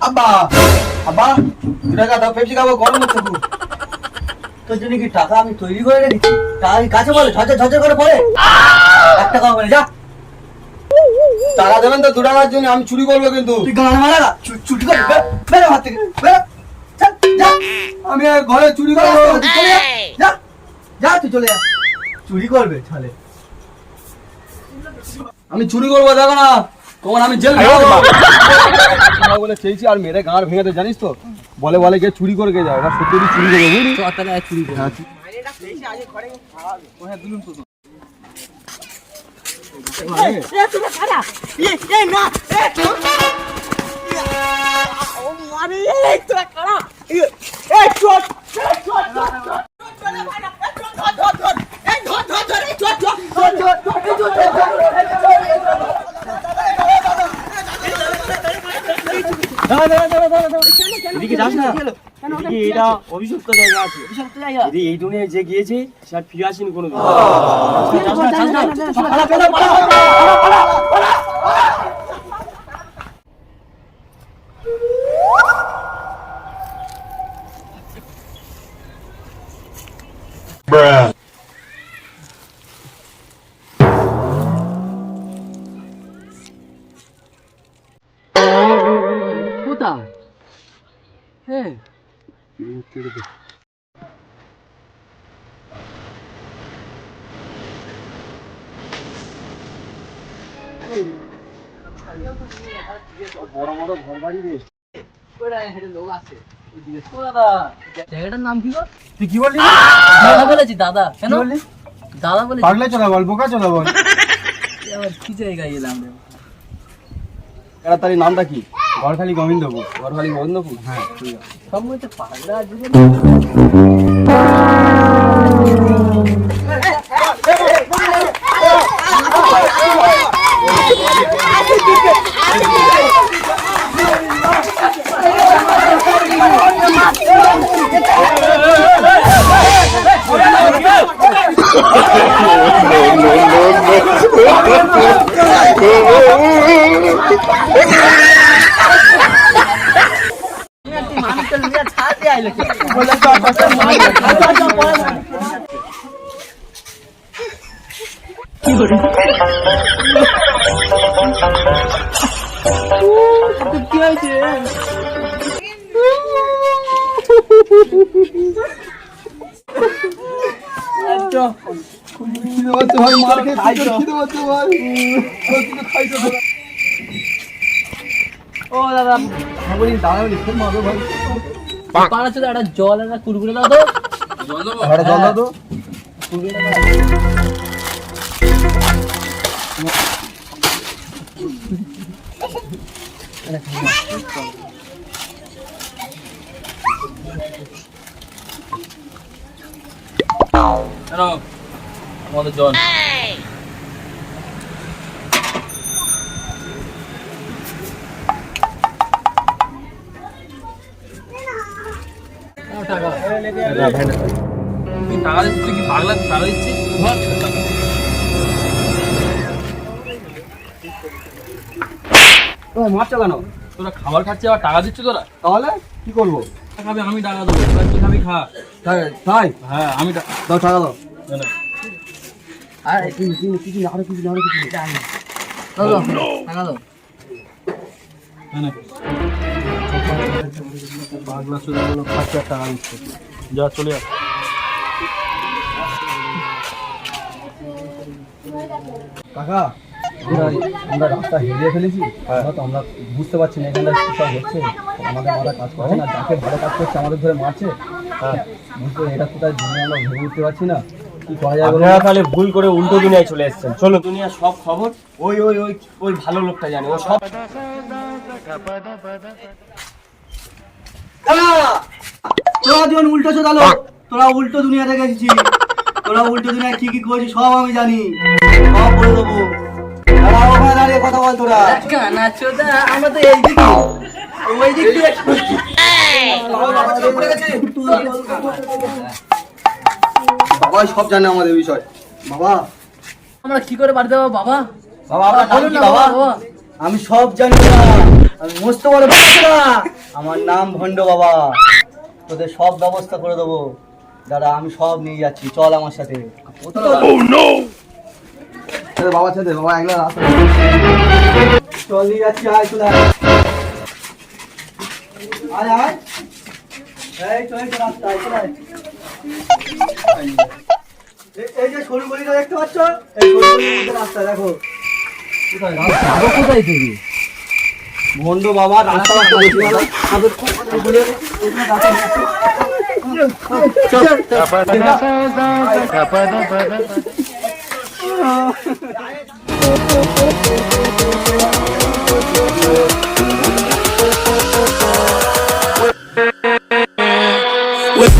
আব্বা আব্বা 2 টাকা দাও, পেপসি খাবো, গরম হচ্ছে খুব। তোর জন্য কি টাকা আমি তৈরি করে রেখেছি? টাকা কাছে বলে ঝরঝর ঝরঝর করে পড়ে। 1 টাকা বলে যা। টাকা দেবেন তো 2 টাকার জন্য? আমি চুরি করবো কিন্তু। তুই গান মারা চুরি করবি? বেরো হাত থেকে, বেরো। যা, আমি আর ঘরে চুরি করবো। যা যা, তুই চলে যা। চুরি করবে ছালে? আমি চুরি করবো, দেখো না তোমার আমি জেল বলে চেয়েছি আর মেরে গাঁড় ভেঙে দে, জানিস তো? বলে বলে গিয়ে চুরি করে গে যায়, সত্যি চুরি করবে বুঝলি? চুরি করে এদিকে যাস না, এটা অভিশপ্ত জায়গা আছে। এই দুনিয়ায় যে গিয়েছে সে আর ফিরে আসেনি কোনোদিন। কোথায়? হ্যাঁ বড় বড় ঘর বাড়ি রে। লোক আছে জায়গাটার নাম কি? তুই কি বললি? দাদা বলেছি। দাদা কেন বললি? দাদা বলে পাগলা চলা বল, বোকা চলা বল। কি জায়গায় এলাম রে? তাড়াতাড়ি নামটা কি? ঘরখালি গোবিন্দপুর। ঘরখালি গোবিন্দপুর, হ্যাঁ ঠিক আছে। সব বলতে পাগলা কি হয়েছে? ও দাদা বলি, দাদা বলি খুব মারো ভাই। পাড়া ছিল একটা জল, একটা কুরকুরে দাও তো। জল দেবো? জল দাও তো। আমাদের জল টাকা দিচ্ছি কি পাগলা? টাকা দিচ্ছি মাছ চালানো। তোরা খাবার খাচ্ছি আবার টাকা দিচ্ছি তোরা? তাহলে কি করবো? খাবি আমি টাকা দেবো, তুই খাবি খা। তাই? হ্যাঁ আমি দাও, টাকা দাও। আর কিছু আরো কিছু টাকা দাও। পাগলা চলে গেল, 5,000 টাকা দিচ্ছে। যা চলে যা। কাকা আমরা রাস্তা হেরিয়ে ফেলেছি, আমরা বুঝতে পারছি না এখানে কি সব হচ্ছে। আমাদের মাথা কাজ করছে না, যাকে ভালো কাজ করছে আমাদের ধরে মারছে। বুঝতে এটা কোথায় দুনিয়া আমরা ভেবে উঠতে পারছি না, কি করা যায়? আপনারা তাহলে ভুল করে উল্টো দুনিয়ায় চলে এসেছেন। চলো, দুনিয়ার সব খবর ওই ওই ওই ওই ভালো লোকটা জানে। ও সব তোরা যখন উল্টো চোদালো, তোরা উল্টো দুনিয়াতে গেছিস। তোরা উল্টো দুনিয়ায় কি কি করেছিস সব আমি জানি, সব বলে দেবো। ওখানে দাঁড়িয়ে কথা বল তোরা। আমরা তো এই দিকে ওই দিক দিয়ে বাবা সব জানে আমাদের বিষয়। বাবা আমরা কি করে বাড়ি দেবো? বাবা বাবা বলুন না বাবা, আমি সব জানি। আমি মস্ত বড় বাচ্চা, আমার নাম ভণ্ড বাবা। তোদের সব ব্যবস্থা করে দেবো দাদা, আমি সব নিয়ে যাচ্ছি, চল আমার সাথে। বাবা ছেলে বাবা একলা রাস্তা চল নিয়ে যাচ্ছি, আয় চলে আয়। আয় আয়, এই চলে তো রাস্তা, আয় চলে আয়। এই যে সরু গলিটা দেখতে পাচ্ছ, এই সরু গলির মধ্যে রাস্তা দেখো। কোথায় থেকে ভণ্ড বাবা রাস্তা রাস্তা বলছি ভালো। With